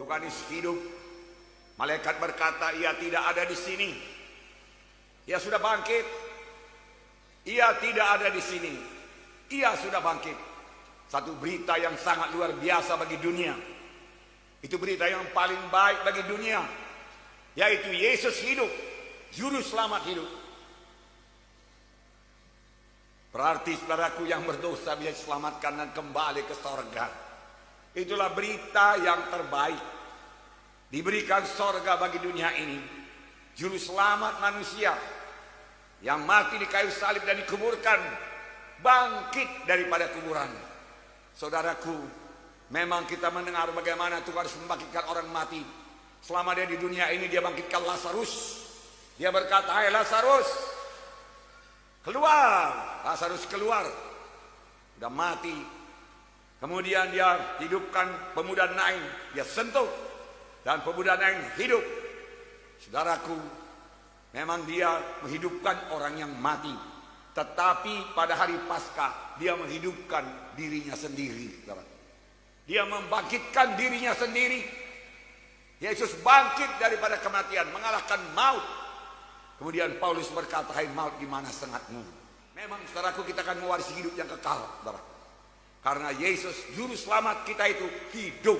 Yohanes hidup. Malaikat berkata, ia tidak ada di sini. Ia sudah bangkit. Ia tidak ada di sini. Ia sudah bangkit. Satu berita yang sangat luar biasa bagi dunia. Itu berita yang paling baik bagi dunia, yaitu Yesus hidup, Juru Selamat hidup. Berarti saudaraku yang berdosa bisa diselamatkan dan kembali ke sorga. Itulah berita yang terbaik. Diberikan sorga bagi dunia ini. Juru selamat manusia yang mati di kayu salib dan dikuburkan, bangkit daripada kuburan. Saudaraku, memang kita mendengar bagaimana Tuhan harus membangkitkan orang mati. Selama dia di dunia ini, dia bangkitkan Lazarus. Dia berkata, hai Lazarus, keluar. Lazarus keluar, sudah mati. Kemudian dia hidupkan pemuda Nain, dia sentuh, dan pemuda Nain hidup. Saudaraku, memang dia menghidupkan orang yang mati, tetapi pada hari Paskah dia menghidupkan dirinya sendiri. Dia membangkitkan dirinya sendiri. Yesus bangkit daripada kematian, mengalahkan maut. Kemudian Paulus berkata, hai maut, di mana sengatmu? Memang saudaraku, kita akan mewarisi hidup yang kekal, saudara. Karena Yesus Juru Selamat kita itu hidup,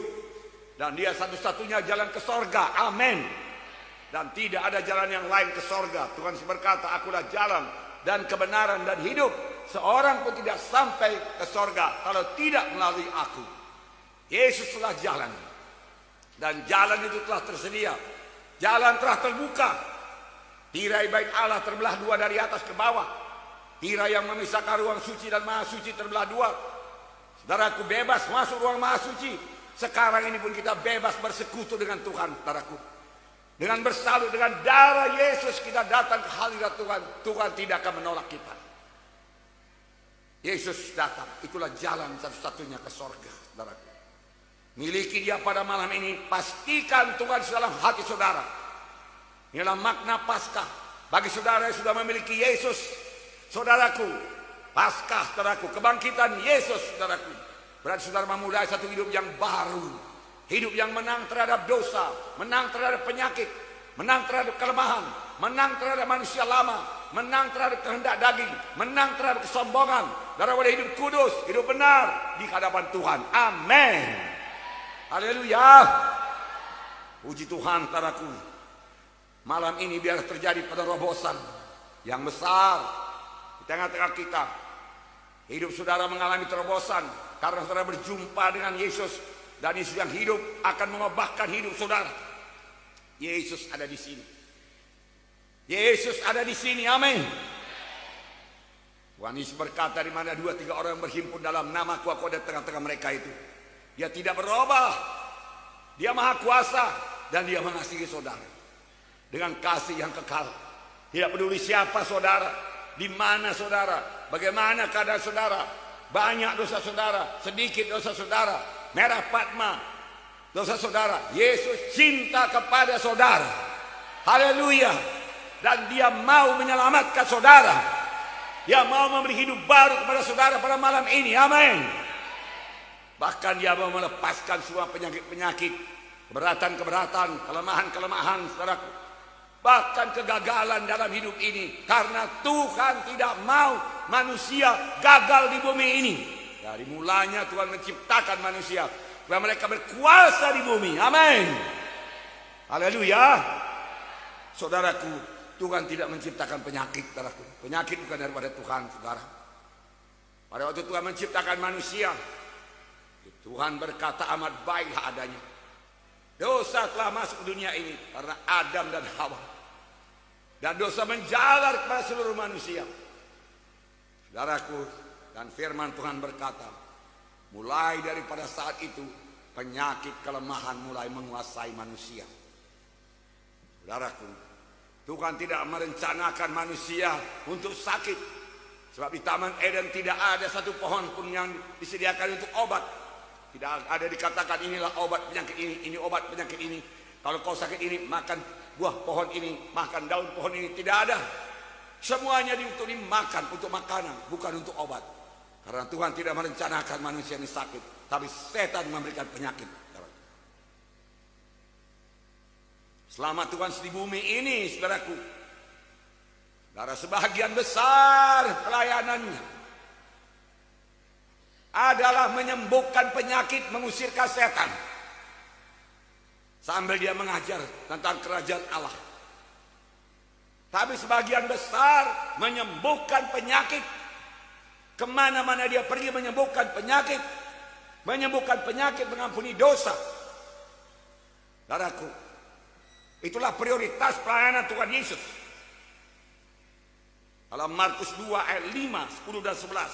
dan dia satu-satunya jalan ke sorga. Amin. Dan tidak ada jalan yang lain ke sorga. Tuhan berkata, akulah jalan dan kebenaran dan hidup. Seorang pun tidak sampai ke sorga kalau tidak melalui aku. Yesus telah jalan, dan jalan itu telah tersedia. Jalan telah terbuka. Tirai bait Allah terbelah dua dari atas ke bawah. Tirai yang memisahkan ruang suci dan maha suci terbelah dua. Saudaraku, bebas masuk ruang maha suci. Sekarang ini pun kita bebas bersekutu dengan Tuhan, saudaraku. Dengan bersalut dengan darah Yesus kita datang ke hadirat Tuhan. Tuhan tidak akan menolak kita. Yesus datang, itulah jalan satu-satunya ke sorga, saudaraku. Miliki dia pada malam ini. Pastikan Tuhan di dalam hati saudara. Inilah makna Paskah. Bagi saudara yang sudah memiliki Yesus, saudaraku, Paskah, saudaraku, kebangkitan Yesus, saudaraku, berarti saudara memulai satu hidup yang baru. Hidup yang menang terhadap dosa, menang terhadap penyakit, menang terhadap kelemahan, menang terhadap manusia lama, menang terhadap kehendak daging, menang terhadap kesombongan. Saudara hidup kudus, hidup benar di hadapan Tuhan. Amin. Haleluya. Puji Tuhan, saudaraku. Malam ini biar terjadi penerobosan yang besar di tengah-tengah kita. Hidup saudara mengalami terobosan karena saudara berjumpa dengan Yesus, dan Yesus yang hidup akan mengubahkan hidup saudara. Yesus ada di sini. Yesus ada di sini. Amin. Tuhan Yesus berkata, di mana 2-3 orang berhimpun dalam namaku, aku ada tengah-tengah mereka itu. Dia tidak berubah. Dia maha kuasa, dan dia mengasihi saudara dengan kasih yang kekal. Tidak peduli siapa saudara, di mana saudara, bagaimana keadaan saudara, banyak dosa saudara, sedikit dosa saudara, merah Patma dosa saudara, Yesus cinta kepada saudara. Haleluya. Dan dia mau menyelamatkan saudara. Dia mau memberi hidup baru kepada saudara pada malam ini. Amin. Bahkan dia mau melepaskan semua penyakit-penyakit, keberatan-keberatan, kelemahan-kelemahan saudaraku, bahkan kegagalan dalam hidup ini. Karena Tuhan tidak mau manusia gagal di bumi ini. Dari mulanya Tuhan menciptakan manusia supaya mereka berkuasa di bumi. Amin. Haleluya. Saudaraku, Tuhan tidak menciptakan penyakit, saudaraku. Penyakit bukan daripada Tuhan, saudara. Pada waktu Tuhan menciptakan manusia, Tuhan berkata, amat baiklah adanya. Dosa telah masuk ke dunia ini karena Adam dan Hawa. Dan dosa menjalar kepada seluruh manusia. Saudaraku, dan firman Tuhan berkata, mulai daripada saat itu, penyakit kelemahan mulai menguasai manusia. Saudaraku, Tuhan tidak merencanakan manusia untuk sakit. Sebab di Taman Eden tidak ada satu pohon pun yang disediakan untuk obat. Tidak ada dikatakan inilah obat penyakit ini obat penyakit ini. Kalau kau sakit ini, makan buah pohon ini, makan daun pohon ini. Tidak ada. Semuanya untuk dimakan, untuk makanan, bukan untuk obat. Karena Tuhan tidak merencanakan manusia ini sakit, tapi setan memberikan penyakit. Selama Tuhan di bumi ini, saudaraku, saudara, sebagian besar pelayanannya adalah menyembuhkan penyakit, mengusir setan, sambil dia mengajar tentang kerajaan Allah. Tapi sebagian besar menyembuhkan penyakit. Kemana-mana dia pergi menyembuhkan penyakit, mengampuni dosa. Saudaraku, itulah prioritas pelayanan Tuhan Yesus. Dalam Markus 2 ayat 5, 10 dan 11.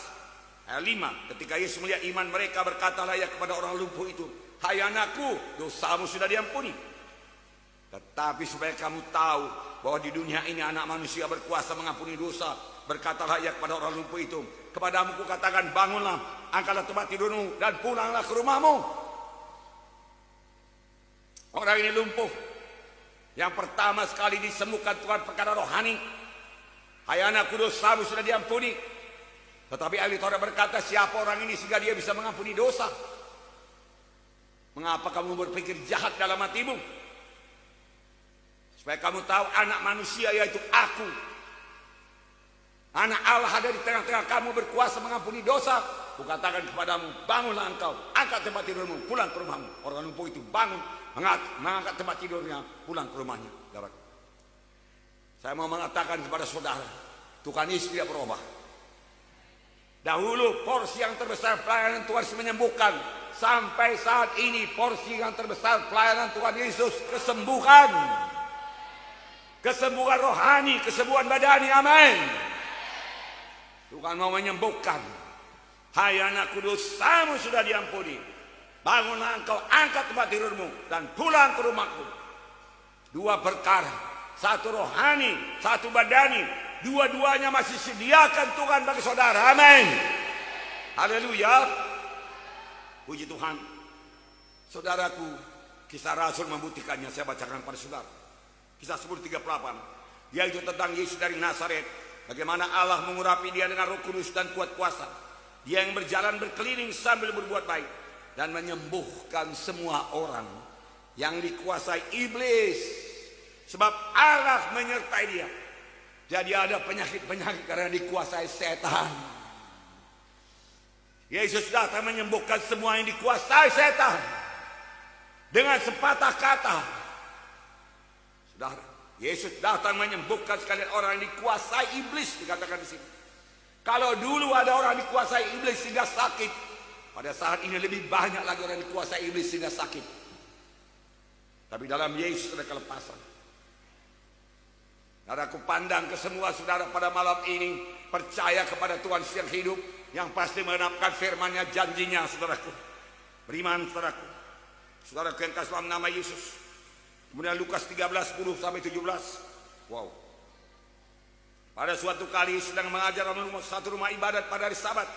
Ayat 5, ketika Yesus melihat iman mereka, berkatalah ia kepada orang lumpuh itu, "Hai anakku, dosamu sudah diampuni. Tetapi supaya kamu tahu bahwa di dunia ini anak manusia berkuasa mengampuni dosa, berkatalah ia kepada orang lumpuh itu, kepadamu kukatakan, bangunlah, angkatlah tempat tidurmu, dan pulanglah ke rumahmu." Orang ini lumpuh. Yang pertama sekali disembuhkan Tuhan perkara rohani. "Hai anakku, dosamu sudah diampuni." Tetapi ahli Taurat berkata, siapa orang ini sehingga dia bisa mengampuni dosa? Mengapa kamu berpikir jahat dalam hatimu? Supaya kamu tahu anak manusia, yaitu aku, anak Allah, ada di tengah-tengah kamu, berkuasa mengampuni dosa. Kukatakan kepadamu, bangunlah engkau, angkat tempat tidurmu, pulang ke rumahmu. Orang lumpuh itu bangun, mengangkat tempat tidurnya, pulang ke rumahnya. Saya mau mengatakan kepada saudara, Tuhan Yesus tidak berubah. Dahulu porsi yang terbesar pelayanan Tuhan Yesus menyembuhkan. Sampai saat ini porsi yang terbesar pelayanan Tuhan Yesus kesembuhan. Kesembuhan rohani, kesembuhan badani, amin. Tuhan mau menyembuhkan. "Hai anakku, dosamu sudah diampuni. Bangunlah engkau, angkat tempat tidurmu, dan pulang ke rumahku." Dua perkara, satu rohani, satu badani. Dua-duanya masih sediakan Tuhan bagi saudara, amin. Haleluya. Puji Tuhan. Saudaraku, kisah Rasul membuktikannya. Saya bacakan pada saudara. Kisah 10:38, yaitu tentang Yesus dari Nazaret. Bagaimana Allah mengurapi dia dengan Roh Kudus dan kuat kuasa. Dia yang berjalan berkeliling sambil berbuat baik dan menyembuhkan semua orang yang dikuasai iblis, sebab Allah menyertai dia. Jadi ada penyakit-penyakit karena dikuasai setan. Yesus datang menyembuhkan semua yang dikuasai setan dengan sepatah kata. Saudara, Yesus datang menyembuhkan sekalian orang yang dikuasai iblis, dikatakan di sini. Kalau dulu ada orang dikuasai iblis sehingga sakit, pada saat ini lebih banyak lagi orang dikuasai iblis sehingga sakit. Tapi dalam Yesus ada kelepasan. Saudaraku, pandang ke semua saudara pada malam ini, percaya kepada Tuhan yang hidup, yang pasti mengenapkan firman-Nya, janjinya, saudaraku. Beriman, saudaraku. Saudaraku yang kasih dalam nama Yesus. Kemudian Lukas 13:10-17. Wow. Pada suatu kali sedang mengajar dalam satu rumah ibadat pada hari Sabat.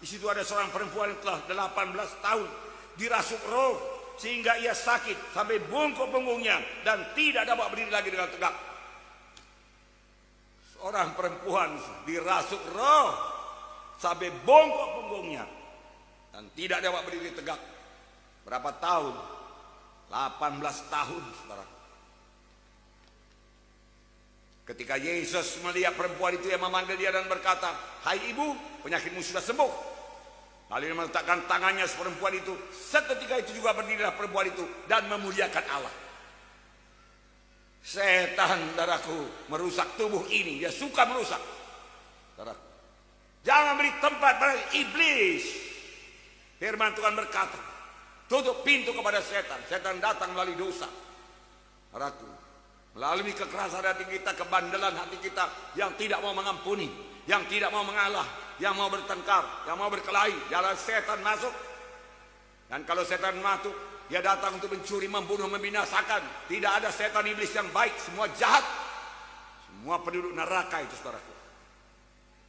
Di situ ada seorang perempuan yang telah 18 tahun dirasuk roh sehingga ia sakit sampai bungkuk punggungnya dan tidak dapat berdiri lagi dengan tegak. Orang perempuan dirasuk roh sampai bongkok punggungnya dan tidak dapat berdiri tegak. Berapa tahun? 18 tahun, saudara. Ketika Yesus melihat perempuan itu, yang memanggil dia dan berkata, "Hai ibu, penyakitmu sudah sembuh." Lalu dia meletakkan tangannya perempuan itu. Seketika itu juga berdirilah perempuan itu dan memuliakan Allah. Setan, saudaraku, merusak tubuh ini. Dia suka merusak, saudaraku. Jangan beri tempat pada iblis. Firman Tuhan berkata, tutup pintu kepada setan. Setan datang melalui dosa, saudaraku, melalui kekerasan hati kita, kebandelan hati kita yang tidak mau mengampuni, yang tidak mau mengalah, yang mau bertengkar, yang mau berkelahi. Jalan setan masuk. Dan kalau setan masuk, dia datang untuk mencuri, membunuh, membinasakan. Tidak ada setan iblis yang baik, semua jahat. Semua penduduk neraka itu, saudaraku.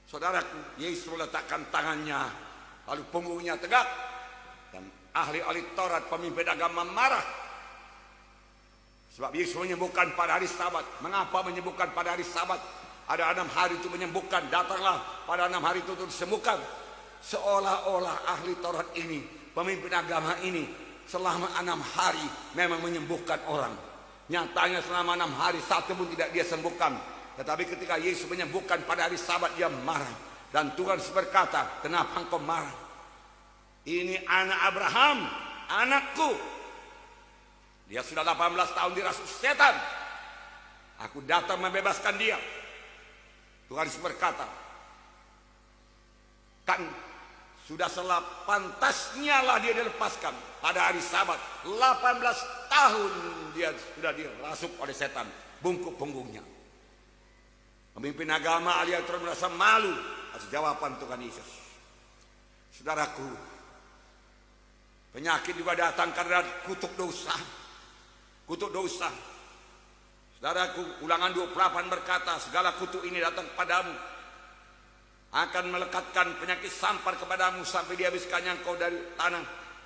Saudaraku, Yesus meletakkan tangannya, lalu punggungnya tegak. Dan ahli-ahli Taurat, pemimpin agama marah. Sebab Yesus menyembuhkan pada hari Sabat. Mengapa menyembuhkan pada hari Sabat? Ada 6 hari itu menyembuhkan. Datanglah pada 6 hari itu untuk disembuhkan. Seolah-olah ahli Taurat ini, pemimpin agama ini, selama 6 hari memang menyembuhkan orang. Nyatanya selama 6 hari satu pun tidak dia sembuhkan. Tetapi ketika Yesus menyembuhkan pada hari Sabat, dia marah. Dan Tuhan berkata, kenapa engkau marah? Ini anak Abraham, anakku. Dia sudah 18 tahun dirasuk setan. Aku datang membebaskan dia. Tuhan Yesus berkata, kan sudah pantasnya lah dia dilepaskan pada hari Sabat. 18 tahun dia sudah dirasuk oleh setan, bungkuk punggungnya. Pemimpin agama alias terus merasa malu atas jawaban Tuhan Yesus. Saudaraku, penyakit juga datang karena kutuk dosa. Kutuk dosa. Saudaraku, Ulangan 28 berkata, segala kutuk ini datang kepadamu, akan melekatkan penyakit sampar kepadamu sampai dihabiskannya engkau dari tanah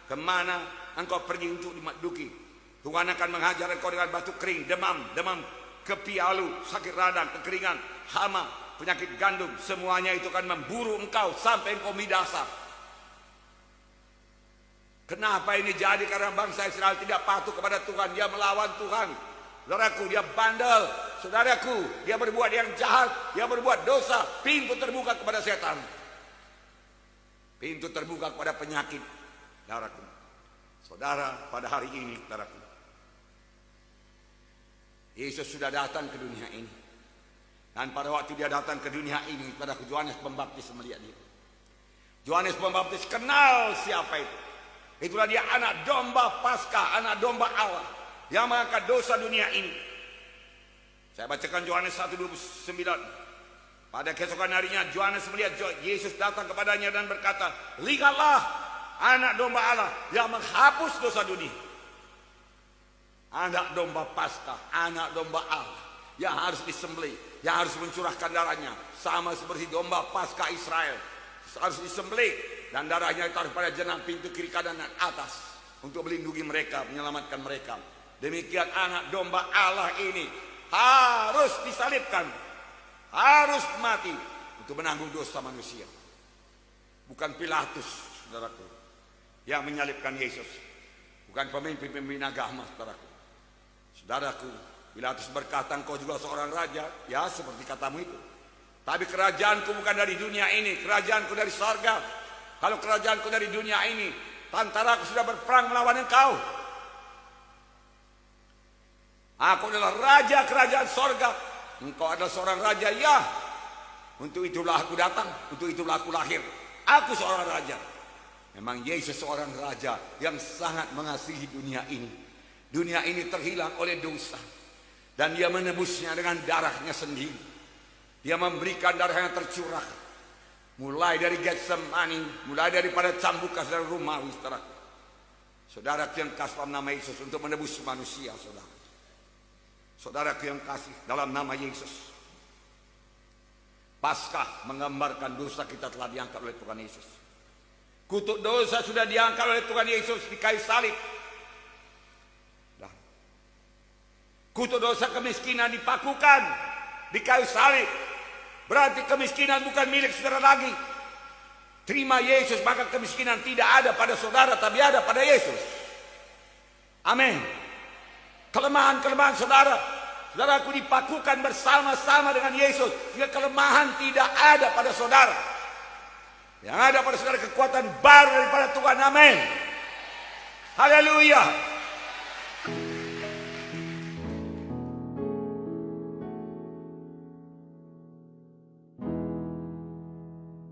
kemana engkau pergi untuk dimakduki. Tuhan akan menghajar engkau dengan batu kering, demam, kepialu, sakit radang, kekeringan, hama, penyakit gandum. Semuanya itu akan memburu engkau sampai engkau midasa. Kenapa ini jadi? Karena bangsa Israel tidak patuh kepada Tuhan. Dia melawan Tuhan. Saudaraku, dia bandel. Saudaraku, dia berbuat yang jahat. Dia berbuat dosa. Pintu terbuka kepada setan. Pintu terbuka kepada penyakit. Saudaraku, saudara, pada hari ini, saudaraku, Yesus sudah datang ke dunia ini. Dan pada waktu dia datang ke dunia ini, saudaraku, Yohanes Pembaptis melihat dia. Yohanes Pembaptis kenal siapa itu. Itulah dia anak domba Paskah, anak domba Allah yang mengangkat dosa dunia ini. Saya bacakan Yohanes 1:29. Pada keesokan harinya Yohanes melihat Yesus datang kepadanya dan berkata, lihatlah anak domba Allah yang menghapus dosa dunia. Anak domba Paskah, anak domba Allah yang harus disembelih, yang harus mencurahkan darahnya, sama seperti domba Paskah Israel, harus disembelih. Dan darahnya itu harus pada jenang pintu kiri kanan dan atas untuk melindungi mereka, menyelamatkan mereka. Demikian anak domba Allah ini harus disalibkan, harus mati untuk menanggung dosa manusia. Bukan Pilatus, saudaraku, yang menyalibkan Yesus. Bukan pemimpin-pemimpin agama, saudaraku. Saudaraku, Pilatus berkata, engkau juga seorang raja. Ya, seperti katamu itu. Tapi kerajaanku bukan dari dunia ini, kerajaanku dari sorga. Kalau kerajaanku dari dunia ini, tentaraku sudah berperang melawan engkau. Aku adalah raja kerajaan sorga. Engkau adalah seorang raja, ya. Untuk itulah aku datang, untuk itulah aku lahir. Aku seorang raja. Memang Yesus seorang raja yang sangat mengasihi dunia ini. Dunia ini terhilang oleh dosa. Dan dia menebusnya dengan darahnya sendiri. Dia memberikan darah yang tercurah. Mulai dari Getsemani, mulai daripada cambukan dan Romawi, saudara. Saudara yang kasih dalam nama Yesus untuk menebus manusia, saudara. Saudara yang kasih dalam nama Yesus. Paskah menggambarkan dosa kita telah diangkat oleh Tuhan Yesus. Kutuk dosa sudah diangkat oleh Tuhan Yesus di kayu salib. Kutuk dosa kemiskinan dipakukan di kayu salib. Berarti kemiskinan bukan milik saudara lagi. Terima Yesus, maka kemiskinan tidak ada pada saudara, tapi ada pada Yesus. Amin. Kelemahan-kelemahan saudara, saudaraku dipakukan bersama-sama dengan Yesus, sehingga kelemahan tidak ada pada saudara. Yang ada pada saudara kekuatan baru daripada Tuhan. Amin. Haleluya.